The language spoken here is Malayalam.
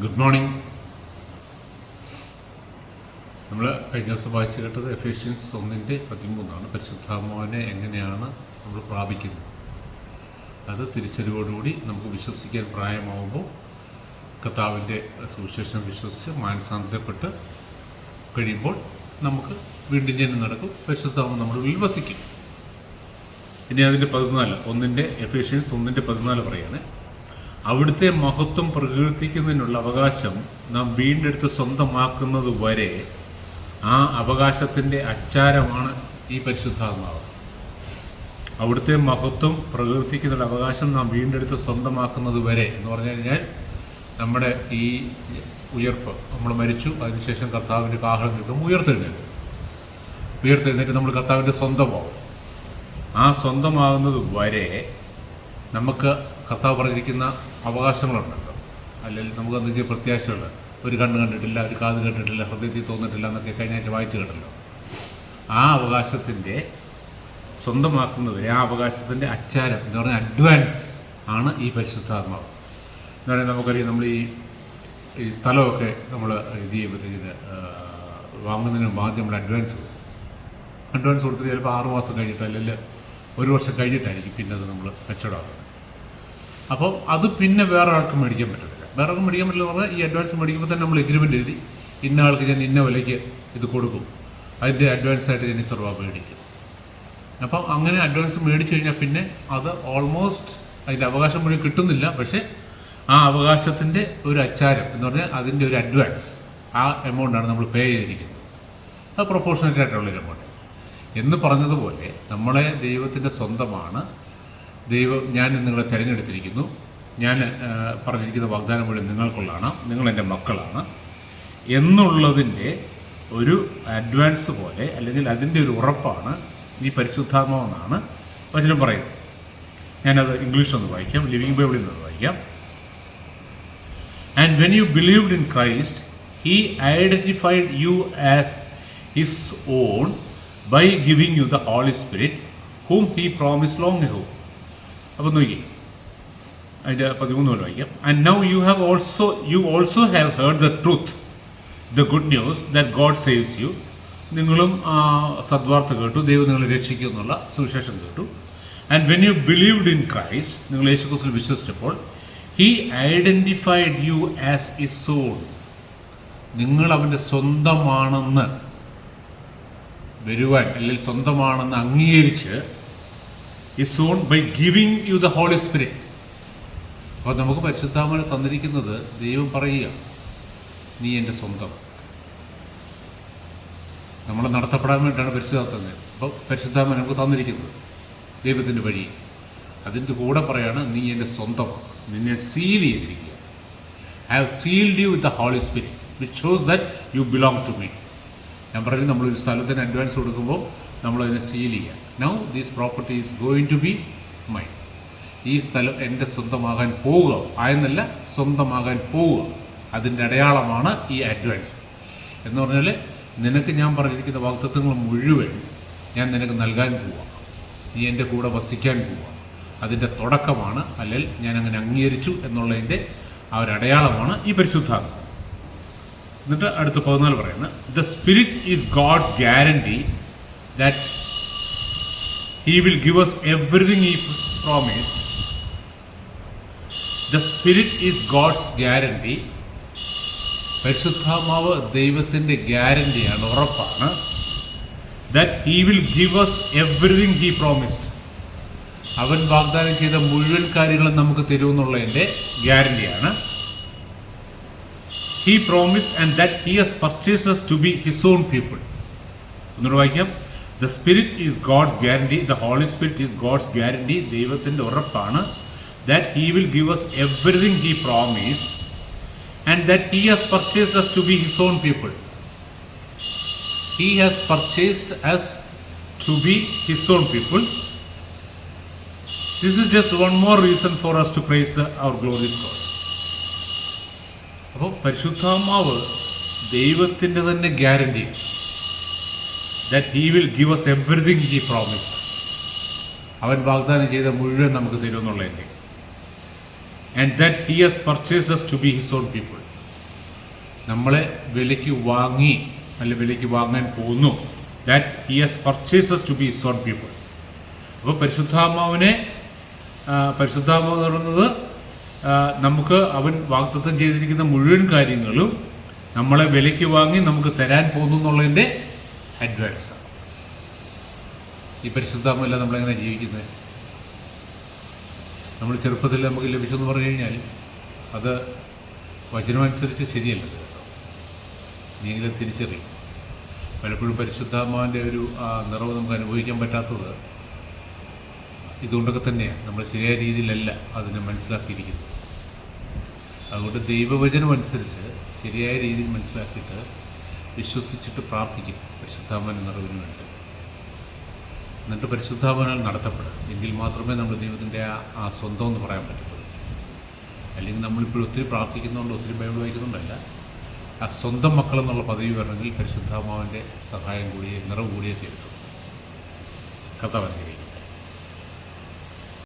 Good morning. നമ്മൾ കഴിഞ്ഞ ദിവസം വായിച്ചു കേട്ടത് എഫേഷ്യൻസ് 1:13 പരിശുദ്ധാത്മാവിനെ എങ്ങനെയാണ് നമ്മൾ പ്രാപിക്കുന്നത്. അത് തിരിച്ചറിവോടുകൂടി നമുക്ക് വിശ്വസിക്കാൻ പ്രായമാവുമ്പോൾ കർത്താവിൻ്റെ സുവിശേഷം വിശ്വസിച്ച് മാനസാന്തരപ്പെട്ട് കഴിയുമ്പോൾ നമുക്ക് വീണ്ടും ജനം നടക്കും. പരിശുദ്ധാത്മ നമ്മുടെ ഉള്ളിൽ വസിക്കും. ഇനി അതിൻ്റെ 14 എഫേഷ്യൻസ് 1:14 പറയാണ്, അവിടുത്തെ മഹത്വം പ്രകീർത്തിക്കുന്നതിനുള്ള അവകാശം നാം വീണ്ടെടുത്ത് സ്വന്തമാക്കുന്നത് വരെ ആ അവകാശത്തിൻ്റെ അച്ചാരമാണ് ഈ പരിശുദ്ധാത്മാവ്. അവിടുത്തെ മഹത്വം പ്രകീർത്തിക്കുന്നതിനുള്ള അവകാശം നാം വീണ്ടെടുത്ത് സ്വന്തമാക്കുന്നത് വരെ എന്ന് പറഞ്ഞു കഴിഞ്ഞാൽ നമ്മുടെ ഈ ഉയർപ്പ്, നമ്മൾ മരിച്ചു, അതിനുശേഷം കർത്താവിൻ്റെ കാഹളം കിട്ടും, ഉയർത്തെഴുന്നേറ്റ് നമ്മൾ കർത്താവിൻ്റെ സ്വന്തമാവും. ആ സ്വന്തമാകുന്നത് വരെ നമുക്ക് കർത്താവ് പറഞ്ഞിരിക്കുന്ന അവകാശങ്ങളുണ്ടല്ലോ, അല്ലെങ്കിൽ നമുക്ക് എന്തെങ്കിലും പ്രത്യാശകൾ, ഒരു കണ്ണ് കണ്ടിട്ടില്ല, ഒരു കാത് കേട്ടിട്ടില്ല, ഹൃദയത്തിൽ തോന്നിട്ടില്ല എന്നൊക്കെ കഴിഞ്ഞ ആഴ്ച വായിച്ചു കേട്ടല്ലോ. ആ അവകാശത്തിൻ്റെ സ്വന്തമാക്കുന്നവരെ, ആ അവകാശത്തിൻ്റെ അച്ചാരം എന്ന് പറഞ്ഞാൽ അഡ്വാൻസ് ആണ് ഈ പരിശുദ്ധാത്മാവ് എന്ന് പറയുന്നത്. നമുക്കറിയാം, നമ്മൾ ഈ സ്ഥലമൊക്കെ നമ്മൾ ഇത് ചെയ്യുമ്പോഴത്തേക്ക് വാങ്ങുന്നതിന് മുമ്പ് ആദ്യം നമ്മൾ അഡ്വാൻസ് കൊടുത്തിട്ട് ചിലപ്പോൾ 6 മാസം കഴിഞ്ഞിട്ട് അല്ലെങ്കിൽ 1 വർഷം കഴിഞ്ഞിട്ടായിരിക്കും പിന്നെ അത് നമ്മൾ കച്ചവടമാകുന്നത്. അപ്പോൾ അത് പിന്നെ വേറെ ആൾക്കും മേടിക്കാൻ പറ്റത്തില്ല. വേറെ ആൾക്കും മേടിക്കാൻ പറ്റില്ല പറഞ്ഞാൽ ഈ അഡ്വാൻസ് മേടിക്കുമ്പോൾ തന്നെ നമ്മൾ എഗ്രിമെൻ്റ് എഴുതി, ഇന്ന ആൾക്ക് ഞാൻ ഇന്ന വിലയ്ക്ക് ഇത് കൊടുക്കും, അതിൻ്റെ അഡ്വാൻസായിട്ട് ഞാൻ ഇത്ര രൂപ മേടിക്കും. അപ്പം അങ്ങനെ അഡ്വാൻസ് മേടിച്ചു കഴിഞ്ഞാൽ പിന്നെ അത് ഓൾമോസ്റ്റ് അതിൻ്റെ അവകാശം മുഴുവൻ കിട്ടുന്നില്ല. പക്ഷേ ആ അവകാശത്തിൻ്റെ ഒരു അച്ചാരം എന്ന് പറഞ്ഞാൽ അതിൻ്റെ ഒരു അഡ്വാൻസ്, ആ എമൗണ്ടാണ് നമ്മൾ പേ ചെയ്തിരിക്കുന്നത്. അത് പ്രൊപ്പോർഷണേറ്റ് ആയിട്ടുള്ളൊരു എമൗണ്ട് എന്ന് പറഞ്ഞതുപോലെ നമ്മളെ ദൈവത്തിൻ്റെ സ്വന്തമാണ്. ദൈവം, ഞാൻ നിങ്ങളെ തിരഞ്ഞെടുത്തിരിക്കുന്നു, ഞാൻ പറഞ്ഞിരിക്കുന്ന വാഗ്ദാനം മുഴുവൻ നിങ്ങൾക്കുള്ളതാണ്, നിങ്ങളെൻ്റെ മക്കളാണ് എന്നുള്ളതിൻ്റെ ഒരു അഡ്വാൻസ് പോലെ, അല്ലെങ്കിൽ അതിൻ്റെ ഒരു ഉറപ്പാണ് ഈ പരിശുദ്ധാത്മാവെന്നാണ് വചനം പറയുന്നത്. ഞാനത് ഇംഗ്ലീഷൊന്ന് വായിക്കാം, ലിവിങ് ബൈബിളിൽ നിന്ന് വായിക്കാം. And when you believed in Christ he identified you as his own by giving you the Holy Spirit whom he promised long ago. അപ്പോൾ നോക്കി, അതിൻ്റെ 13 വായിക്കാം. And now you also have heard the truth, the good news that God saves you. നിങ്ങളും സദ്വാർത്ത കേട്ടു, ദൈവം നിങ്ങളെ രക്ഷിക്കും എന്നുള്ള സുവിശേഷം കേട്ടു. And when you believed in Christ, നിങ്ങൾ യേശുക്രിസ്തുവിൽ വിശ്വസിച്ചപ്പോൾ he identified you as his own. നിങ്ങൾ അവൻ്റെ സ്വന്തമാണെന്ന് വരുവാൻ, അല്ലെങ്കിൽ സ്വന്തമാണെന്ന് അംഗീകരിച്ച്, his own by giving you the Holy Spirit. അപ്പോൾ നമുക്ക് പരിശുദ്ധാത്മാവിനെ തന്നിരിക്കുന്നത് ദൈവം പറയുക, നീ എൻ്റെ സ്വന്തം. നമ്മളെ നടത്തപ്പെടാൻ വേണ്ടിയിട്ടാണ് പരിശുദ്ധാത്മാവ്. അപ്പോൾ പരിശുദ്ധാത്മാവിനെ നമുക്ക് തന്നിരിക്കുന്നത് ദൈവത്തിൻ്റെ വഴി. അതിൻ്റെ കൂടെ പറയാണ്, നീ എൻ്റെ സ്വന്തമാണ്, നിന്നെ സീൽ ചെയ്തിരിക്കുക. I have sealed you with the Holy Spirit which shows that you belong to me. ഞാൻ പറഞ്ഞു, നമ്മളൊരു സ്ഥലത്തിന് അഡ്വാൻസ് കൊടുക്കുമ്പോൾ നമ്മളതിനെ സീൽ ചെയ്യുക. Now these property is going to be mine. ഈ സ്ഥലം എൻ്റെ സ്വന്തമാകാൻ പോവുക, ആയെന്നല്ല, സ്വന്തമാകാൻ പോവുക. അതിൻ്റെ അടയാളമാണ് ഈ അഡ്വാൻസ് എന്ന് പറഞ്ഞാൽ, നിനക്ക് ഞാൻ പറഞ്ഞിരിക്കുന്ന വാഗ്ദത്തങ്ങൾ മുഴുവൻ ഞാൻ നിനക്ക് നൽകാൻ പോവുക, നീ എൻ്റെ കൂടെ വസിക്കാൻ പോവുക. അതിൻ്റെ തുടക്കമാണ്, അല്ലെങ്കിൽ ഞാൻ അങ്ങനെ അംഗീകരിച്ചു എന്നുള്ളതിൻ്റെ ആ ഒരു അടയാളമാണ് ഈ പരിശുദ്ധാത്മ. എന്നിട്ട് അടുത്ത 14 പറയുന്നത്, the Spirit is God's guarantee that he will give us everything he promised. The Spirit is God's guarantee. പരിശുദ്ധാത്മാവ് ദൈവത്തിൻ്റെ ഗ്യാരണ്ടിയാണ്, ഉറപ്പാണ്. That he will give us everything he promised. അവൻ വാഗ്ദാനം ചെയ്ത മുഴുവൻ കാര്യങ്ങളും നമുക്ക് തരുമെന്നുള്ളതിൻ്റെ ഗ്യാരണ്ടിയാണ്. He promised and that he has purchased us to be his own people. ഒന്നുകൂടെ വായിക്കാം. The Spirit is God's guarantee. The Holy Spirit is God's guarantee. ദൈവത്തിൻ്റെ ഉറപ്പാണ്. That he will give us everything he promised and that he has purchased us to be his own people. He has purchased us to be his own people. This is just one more reason for us to praise our glorious God. അപ്പോൾ പരിശുദ്ധാത്മാവ് ദൈവത്തിൻ്റെ തന്നെ guarantee, that he will give us everything he promised. അവൻ വാഗ്ദാനം ചെയ്ത മുഴുവൻ നമുക്ക് തരുമെന്നുള്ളതിൻ്റെ. And that he has purchased us to be his own people. നമ്മളെ വിലയ്ക്ക് വാങ്ങി അല്ല വിലയ്ക്ക് വാങ്ങാൻ പോകുന്നു. That he has purchases to be his own people. അപ്പോൾ പരിശുദ്ധാത്മാവിനെ പരിശുദ്ധാത്മാവ് എന്ന് പറയുന്നത് നമുക്ക് അവൻ വാഗ്ദത്തം ചെയ്തിരിക്കുന്ന മുഴുവൻ കാര്യങ്ങളും നമ്മളെ വിലയ്ക്ക് വാങ്ങി നമുക്ക് തരാൻ പോകുന്നു എന്നുള്ളതിൻ്റെ അഡ്വാൻസാണ്. ഈ പരിശുദ്ധാത്മല്ല നമ്മളെങ്ങനെ ജീവിക്കുന്നത്? നമ്മൾ ചെറുപ്പത്തിൽ നമുക്ക് ലഭിച്ചെന്ന് പറഞ്ഞു കഴിഞ്ഞാൽ അത് വചനമനുസരിച്ച് ശരിയല്ലത് കേട്ടോ. നീങ്കിലും തിരിച്ചറിയും. പലപ്പോഴും പരിശുദ്ധാത്മാവിൻ്റെ ഒരു നിറവ് നമുക്ക് അനുഭവിക്കാൻ പറ്റാത്തത് ഇതുകൊണ്ടൊക്കെ തന്നെയാണ്. നമ്മൾ ശരിയായ രീതിയിലല്ല അതിനെ മനസ്സിലാക്കിയിരിക്കുന്നത്. അതുകൊണ്ട് ദൈവവചനം അനുസരിച്ച് ശരിയായ രീതിയിൽ മനസ്സിലാക്കിയിട്ട് വിശ്വസിച്ചിട്ട് പ്രാർത്ഥിക്കും പരിശുദ്ധാത്മാവിൻ്റെ നിറവിന് വേണ്ടി. എന്നിട്ട് പരിശുദ്ധാത്മാവിനാൽ നടത്തപ്പെടും. എങ്കിൽ മാത്രമേ നമ്മൾ ദൈവത്തിൻ്റെ ആ സ്വന്തം എന്ന് പറയാൻ പറ്റത്തുള്ളൂ. അല്ലെങ്കിൽ നമ്മളിപ്പോഴും ഒത്തിരി പ്രാർത്ഥിക്കുന്നുണ്ട്, ഒത്തിരി ബൈബിൾ വായിക്കുന്നുണ്ടല്ല, ആ സ്വന്തം മക്കളെന്നുള്ള പദവി വരണമെങ്കിൽ പരിശുദ്ധാത്മാവിൻ്റെ സഹായം കൂടിയേ നിറവ് കൂടിയേ തീർത്തുള്ളൂ. കർത്താവ് അനുഗ്രഹിക്കും.